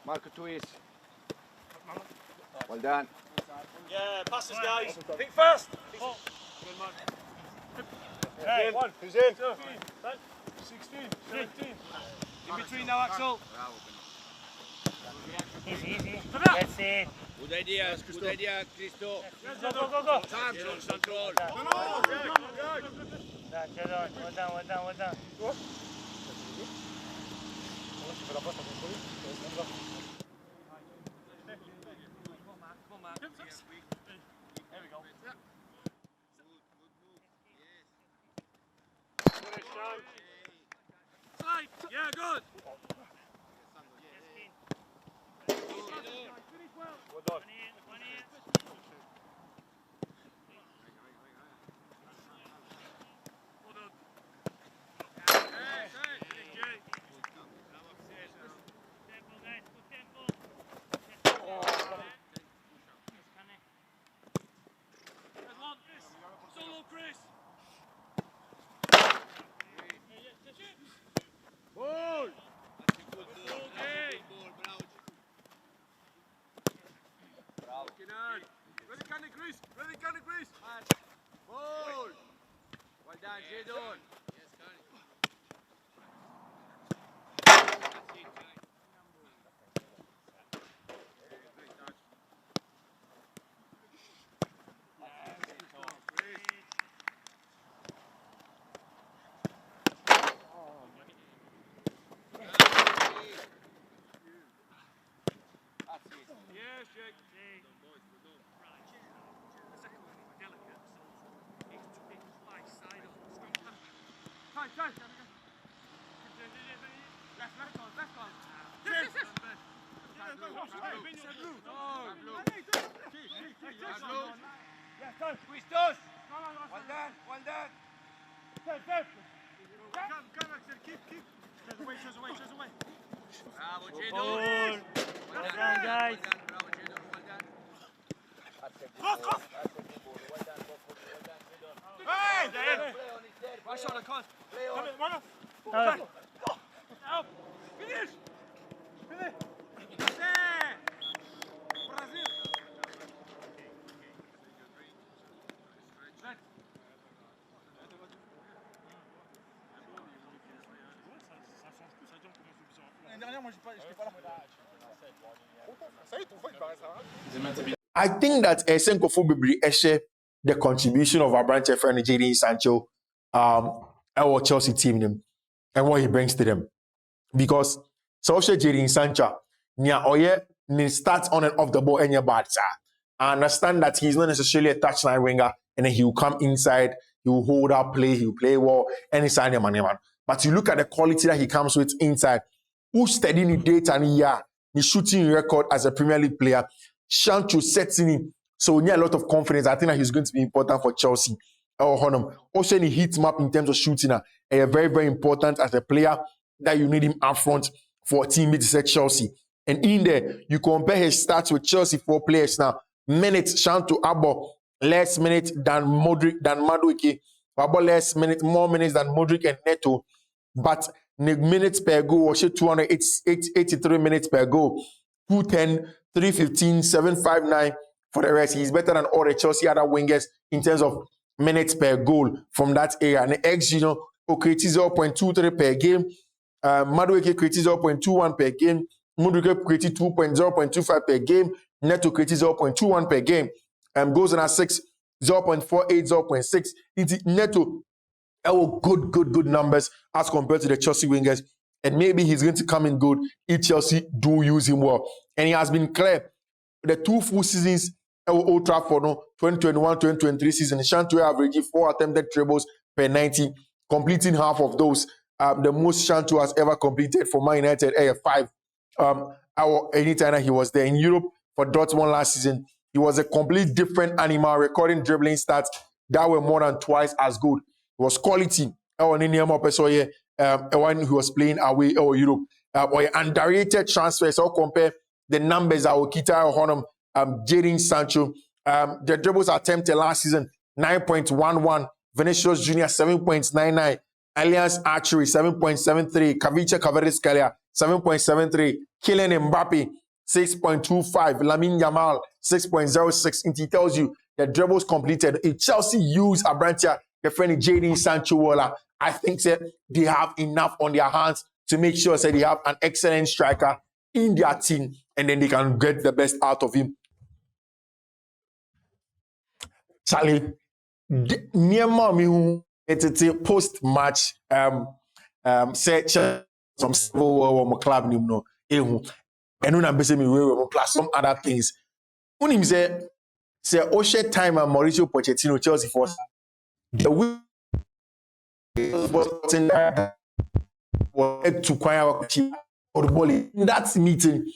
Marco Twist. Well done. Yeah, passes, guys. Think first. Oh. Hey, one. Who's in? 16, 17. In between now, Axel. Easy. That's it. Good idea, Cristo. Go. Sancho, control. Jadon, well done. There we go. Slide. Yeah, good. Well done. Solo, Chris. Ball. Really can it, Chris. Ball. Well done, Jadon. Well done. Come, Axel, keep. Chase away. Bravo, Jadon. Well done, guys. Bravo, Jadon. Well done. Cross. Hey! Watch out, I can't. Come in, run off. Help. Finish. There. Brazil. I think that Senkofo Bibri share the contribution of our branch friend Jadon Sancho, our Chelsea team, and what he brings to them. Because social Jadon Sancho, he starts on and off the ball and bad. I understand that he's not necessarily a touchline winger, and then he will come inside, he will hold up play, he will play well, and he's a man. But you look at the quality that he comes with inside, who's studying the data and the shooting record as a Premier League player. Sancho setting him. So we need a lot of confidence. I think that he's going to be important for Chelsea. Also, in the heat map in terms of shooting, very, very important as a player that you need him up front for a team to set Chelsea. And in there, you compare his stats with Chelsea 4 players now. Minutes, Sancho Abo, less minutes than Modric, than Madueke. Abo more minutes than Modric and Neto. But the minutes per goal was 283 minutes per goal. 210, 315, 759 for the rest. He's better than all the Chelsea other wingers in terms of minutes per goal from that area. And the XG, creates 0.23 per game. Madueke creates 0.21 per game. Modric created 0.25 per game. Neto created 0.21 per game. Goals and assists 0.48, 0.6. It's Neto. Good numbers as compared to the Chelsea wingers. And maybe he's going to come in good if Chelsea do use him well. And he has been clear. The 2 full seasons at Old Trafford, 2021-2023 season, Sancho averaging 4 attempted dribbles per 90, completing half of those. The most Sancho has ever completed for Man United, 5. Anytime that he was there in Europe for Dortmund last season, he was a completely different animal, recording dribbling stats that were more than twice as good. It was quality. When he was playing away or Europe, or underrated transfers. So compare the numbers that Okita Honum, Jadon Sancho, the dribbles attempted last season 9.11, Vinicius Junior 7.99, Alliance Archery 7.73, Kavicha Kavariscalia 7.73. Kylian Mbappe, 6.25. Lamine Yamal, 6.06. And he tells you the dribbles completed. If Chelsea use Abrantia, the friend Jadon Sancho Walla, I think that they have enough on their hands to make sure that they have an excellent striker in their team, and then they can get the best out of him. Charlie, near mommy it's a post-match say some civil club no and when I'm basically plus some other things. When him say Oshe time and Mauricio Pochettino Chelsea force the week to choir Todd Boehly in that meeting.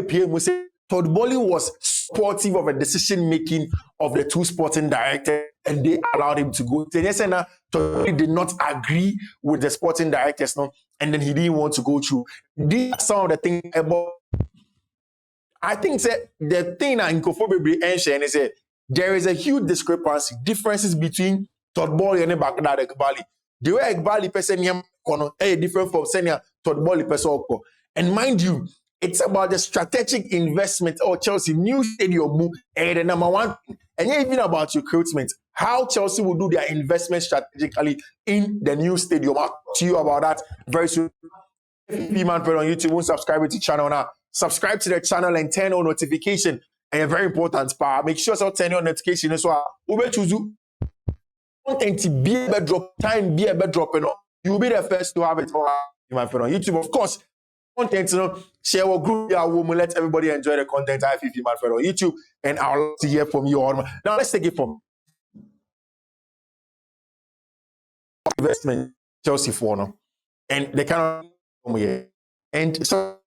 PM say Todd Boehly was supportive of a decision making of the two sporting directors, and they allowed him to go. Todd Boehly did not agree with the sporting directors, no, and then he didn't want to go through. These are some of the things about. I think that the thing that Nkofo and is that there is a huge discrepancy, differences between Todd Boehly and Baghdad Eghbali. The way Eghbali person different from senior Todd Boehly person. And mind you, it's about the strategic investment of Chelsea new stadium move and the number one. And even about recruitment, how Chelsea will do their investment strategically in the new stadium. I'll talk to you about that very soon. Fiifi-Manfred on YouTube, won't subscribe to the channel now. Subscribe to the channel and turn on notification. And a very important part, make sure to turn on notification as well. We choose content be a bed drop, time be a bed drop, you'll be the first to have it on YouTube. Of course, content, share our group, we'll let everybody enjoy the content. I Fiifi-Manfred on YouTube, and I'll love to hear from you all. Now let's take it from investment Chelsea for now, and they cannot come here. And so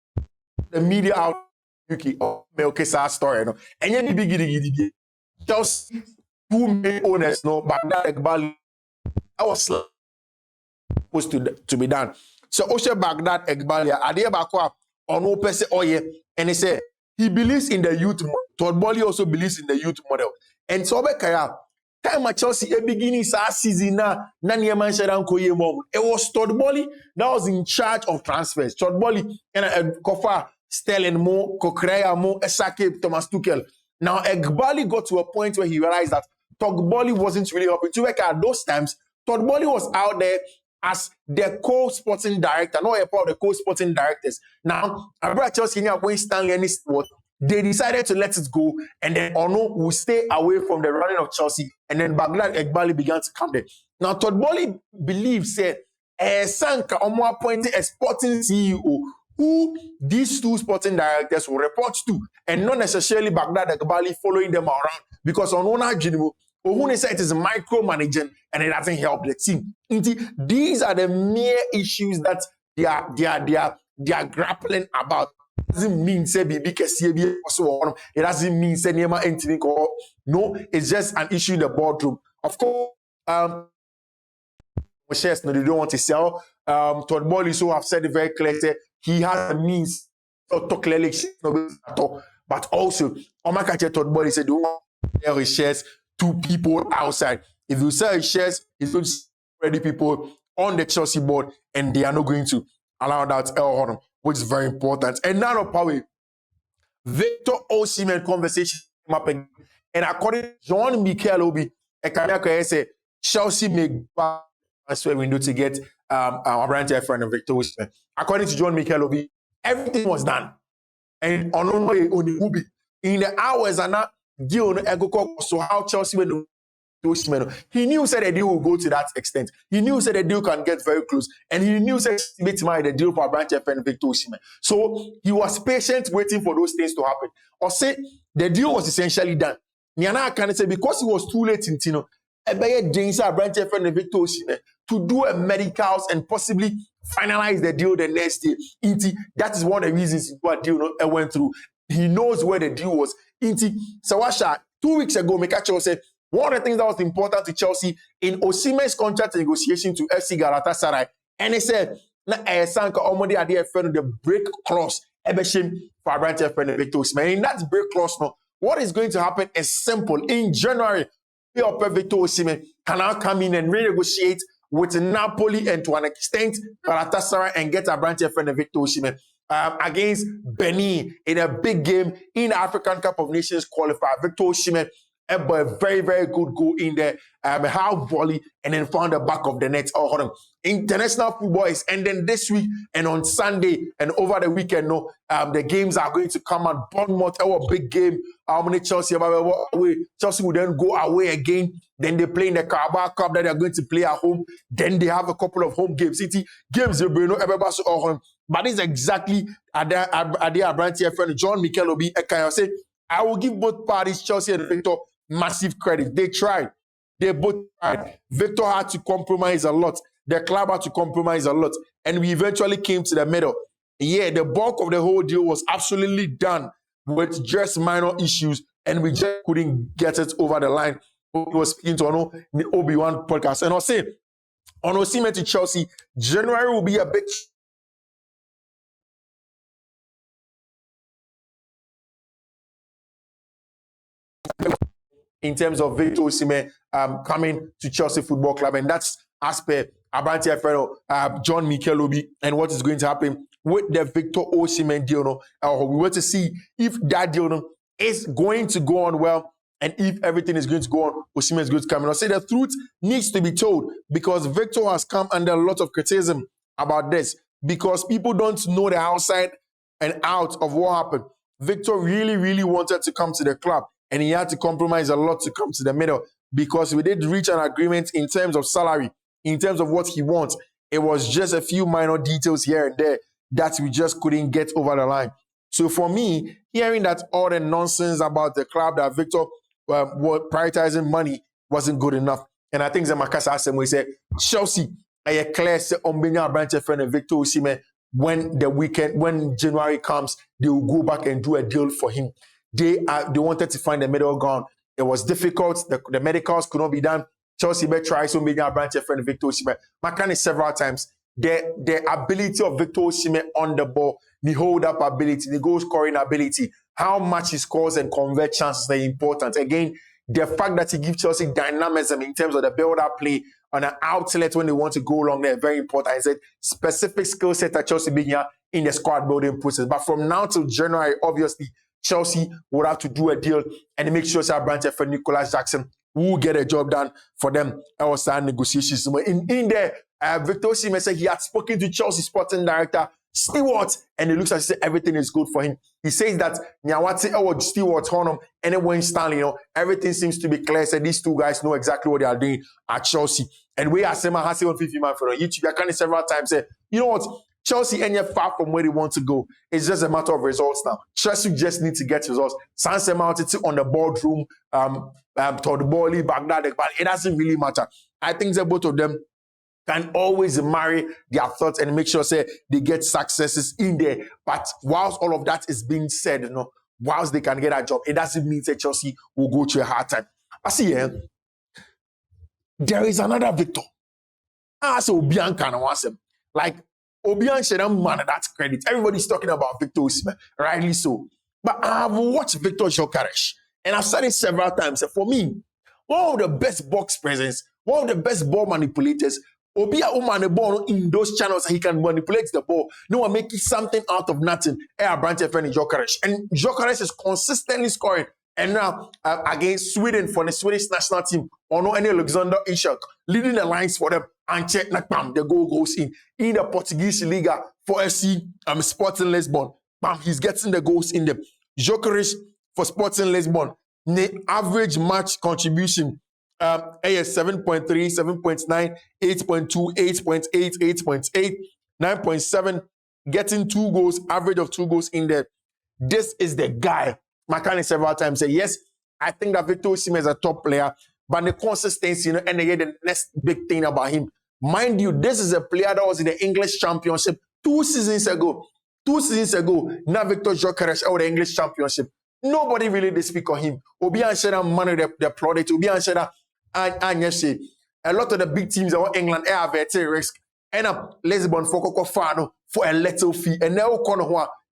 the media out UK or story, and yet big Chelsea two main owners, Baghdad Eghbali, that was supposed to be done. So Oshe Baghdad Eghbali, Adie Bakwa, or no person, and he said he believes in the youth model. Todd Boehly also believes in the youth model. And so time at Chelsea a beginning season it was Todd Boehly that was in charge of transfers. Todd Boehly and Kofa, Sterling Mo, Kokreya Mo, Esake, Thomas Tuchel. Now Eghbali got to a point where he realized that Todd Boehly wasn't really helping. To work at those times, Todd Boehly was out there as the co-sporting director, not a part of the co-sporting directors. Now, I Chelsea when Stanley and his sport, they decided to let it go, and then Ono will stay away from the running of Chelsea, and then Baghdad Eghbali began to come there. Now, Todd Boehly believes that Sanka Omo appointed a sporting CEO who these two sporting directors will report to, and not necessarily Baghdad Eghbali following them around, because on one Ohune said it is micromanaging and it doesn't help the team. These are the mere issues that they are grappling about. It doesn't mean say it doesn't mean say no, it's just an issue in the boardroom. Of course, shares no, they don't want to sell. Todd Boehly so have said it very clearly. He has a means to talk clearly, but also Omakache Todd Boehly said don't want to sell his shares to people outside. If you sell his shares, it's going to ready people on the Chelsea board, and they are not going to allow that L, which is very important. And now, Power, Victor Osimhen conversation came up again. And according to John Mikel Obi, a said Chelsea make transfer window to get our brand friend of Victor Osimhen. According to John Mikel Obi, everything was done. And on Ubi, in the hours and now, so how Chelsea went to Osimhen. He knew said the deal will go to that extent. He knew said the deal can get very close, and he knew said the deal for branch and Victor Osimhen. So he was patient, waiting for those things to happen. Or say the deal was essentially done. Niana can say because it was too late in Tino, James branch and Victor Osimhen to do a medicals and possibly finalize the deal the next day. That is one of the reasons what deal went through. He knows where the deal was. Sawasha 2 weeks ago, Mikacho said one of the things that was important to Chelsea in Osimhen's contract negotiation to FC Galatasaray, and he said, Sanka Omodi Adi friend the break clause, Ebeshim for branch friend Victor Osimhen. In that break clause, no, what is going to happen is simple. In January, Victor Osimhen can now come in and renegotiate with Napoli and to an extent Galatasaray and get a branch friend of Victor Osimhen. Against Benin in a big game in the African Cup of Nations qualifier. Victor Osimhen a very, very good goal in there. Half volley and then found the back of the net. Oh, hold on. International football is ending this week and on Sunday and over the weekend. No, the games are going to come at Bournemouth. Our big game. How many Chelsea away? Chelsea will then go away again. Then they play in the Carabao Cup that they are going to play at home. Then they have a couple of home games. City games will be no everybody home. But it's exactly Ade Abranti friend John Mikel Obi. I say I will give both parties, Chelsea and Victor, massive credit. They tried. They both tried. Victor had to compromise a lot. The club had to compromise a lot. And we eventually came to the middle. Yeah, the bulk of the whole deal was absolutely done with just minor issues. And we just couldn't get it over the line. We were speaking to the Obi-Wan podcast. And I'll say, on Osimhen to Chelsea, January will be a big... in terms of Victor Osimhen coming to Chelsea Football Club. And that's as per Abranti Efero, John Mikel Obi, and what is going to happen with the Victor Osimhen deal. We want to see if that deal is going to go on well and if everything is going to go on, Osimhen is going to come in. I'll say the truth needs to be told because Victor has come under a lot of criticism about this because people don't know the outside and out of what happened. Victor really, really wanted to come to the club. And he had to compromise a lot to come to the middle because we did reach an agreement in terms of salary, in terms of what he wants. It was just a few minor details here and there that we just couldn't get over the line. So for me, hearing that all the nonsense about the club that Victor was prioritizing money wasn't good enough. And I think Zamakasa asked him, we said, Chelsea, I clear on being a branch friend of Victor Osimhen when January comes, they will go back and do a deal for him. They wanted to find the middle ground. It was difficult. The medicals could not be done. Chelsea tried so many branch friend Victor Osimhen. Makani several times. The ability of Victor Osimhen on the ball, the hold-up ability, the goal-scoring ability, how much he scores and convert chances are important. Again, the fact that he gives Chelsea dynamism in terms of the build-up play on an outlet when they want to go along there, very important. It's a specific skill set that Chelsea being here in the squad building process. But from now till January, obviously, Chelsea would have to do a deal and make sure that branch for Nicolas Jackson will get a job done for them. I was starting negotiations. In there, Victor Osimhen said he had spoken to Chelsea sporting director Stewart, and it looks as if everything is good for him. He says that Nyawati Stewart Hornum and Wayne Stanley, everything seems to be clear. So these two guys know exactly what they are doing at Chelsea. And we are Sema Hansi on Fiifi-Manfred on YouTube. I can't several times say, you know what? Chelsea ain't yet far from where they want to go. It's just a matter of results now. Chelsea just need to get results. Sancho on the boardroom, to the ball, Baghdad, but it doesn't really matter. I think that both of them can always marry their thoughts and make sure they get successes in there. But whilst all of that is being said, whilst they can get a job, it doesn't mean that Chelsea will go through a hard time. I see here, there is another Victor. I say Obian can wants him. Like Obian Shedam man, that's credit. Everybody's talking about Victor Osimhen, rightly so. But I've watched Victor Gyökeres, and I've said it several times. For me, one of the best box presence, one of the best ball manipulators. Obia Oman the ball in those channels, he can manipulate the ball. No one making something out of nothing. Air branch friend Gyökeres, and Gyökeres is consistently scoring. And now against Sweden for the Swedish national team, or no any Alexander Isak leading the lines for them and check bam, the goal goes in the Portuguese Liga for FC Sporting Lisbon. Bam, he's getting the goals in them. Gyökeres for Sporting Lisbon, the average match contribution. 7.3, 7.9, 8.2, 8.8, 8.8, 9.7, getting 2 goals, average of 2 goals in there. This is the guy. Makani several times said, yes, I think that Victor Osimhen is a top player, but the consistency, and the next big thing about him. Mind you, this is a player that was in the English Championship 2 seasons ago. 2 seasons ago, now Victor Gyökeres out the English Championship. Nobody really did speak on him. Obian Sheda money they applauded. Obian Sheda and yes, a lot of the big teams in England are very risk. End up Lisbon for Fano for a little fee. And now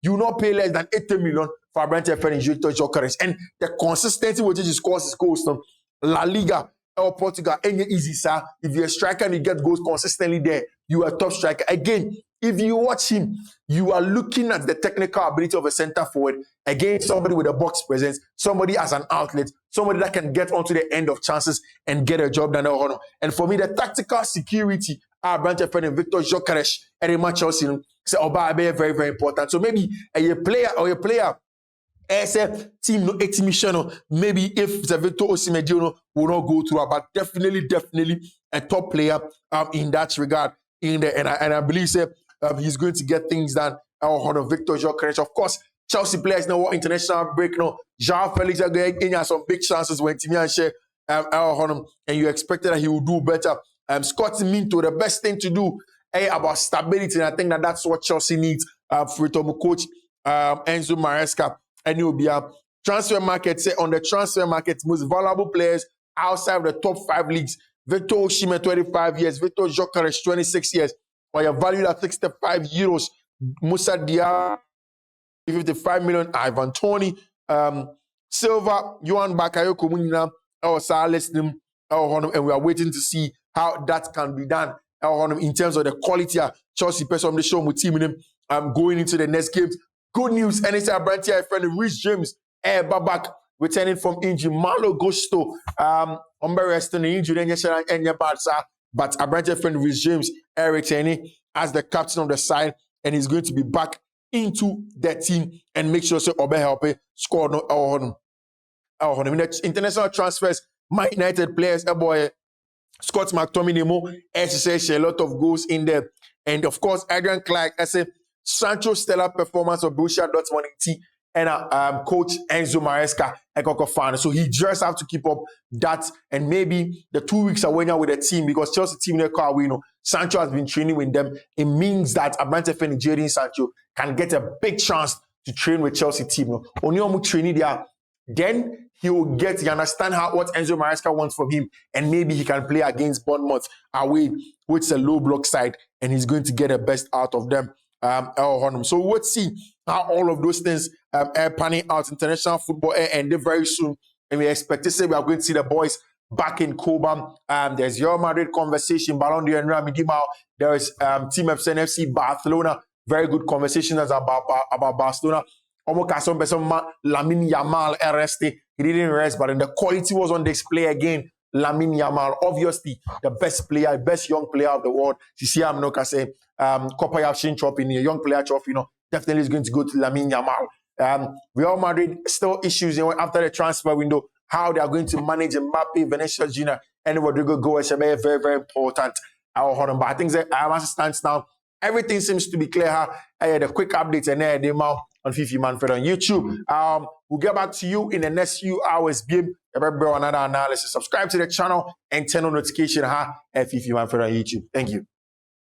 you not pay less than 80 million for a branch friend in Gyökeres. And the consistency with which he scores his goals from La Liga, or Portugal, any easy, sir. If you're a striker and you get goals consistently there, you are a top striker. Again, if you watch him, you are looking at the technical ability of a center forward against somebody with a box presence, somebody as an outlet, somebody that can get onto the end of chances and get a job done. And for me, the tactical security, our branch of friend Victor Gyökeres and Emma Chelsea, so very, very important. So maybe a player as a team no exhibition, maybe if Victor Osimhen will not go through, but definitely a top player in that regard. And I believe he's going to get things done. Victor Gyökeres, of course. Chelsea players know what international break. João Felix are getting some big chances when Timian share and you expected that he will do better. Scott Minto, the best thing to do about stability, and I think that's what Chelsea needs for coach Enzo Maresca. And he will be a transfer market. Say on the transfer market, most valuable players outside of the top 5 leagues. Victor Osimhen, 25 years. Victor Gyökeres, 26 years. Or you're valued at 65 euros. Moussa Diarra, 55 million. Ivan Toney, Silva, Johan Bakayoko Munina, or Salas, and we are waiting to see how that can be done. In terms of the quality of Chelsea person on the show, with team going into the next games. Good news, NSA Brantia friend Rich James, back returning from injury. Malo Gusto, resting the injury, but a Brantia friend Rich James, returning as the captain of the side, and he's going to be back into that team and make sure so Obe help score no in the international transfers. My United players, Scott McTominay, a lot of goals in there, and of course Adrian Clark, Sancho stellar performance of Borussia Dortmund and coach Enzo Maresca fan. So he just have to keep up that, and maybe the 2 weeks away now with the team, because Chelsea team Sancho has been training with them. It means that Abrante fan Jadon Sancho can get a big chance to train with Chelsea team. Only training there, then he will get, you understand what Enzo Maresca wants from him, and maybe he can play against Bournemouth away, which is a low block side, and he's going to get the best out of them. So we'll see how all of those things are panning out. International football and very soon, and we expect to say we are going to see the boys back in Cobham. There's Real Madrid conversation, Ballon d'Or and Ramidimao. There is Team FC Barcelona, very good conversations about Barcelona. Lamine Yamal arrested. He didn't rest, but then the quality was on display again. Lamine Yamal, obviously the best player, best young player of the world. I'm not gonna say Copa Yashin trophy, a young player trophy, definitely is going to go to Lamine Yamal. Real Madrid still issues after the transfer window, how they are going to manage Mbappe, Vinicius Jr., and Rodrigo Goes, very, very important. But I think that as it stands now, everything seems to be clear. The quick updates and the on Fiifi-Manfred on YouTube. We'll get back to you in the next few hours. Another analysis. Subscribe to the channel and turn on notification at Fiifi-Manfred on YouTube. Thank you.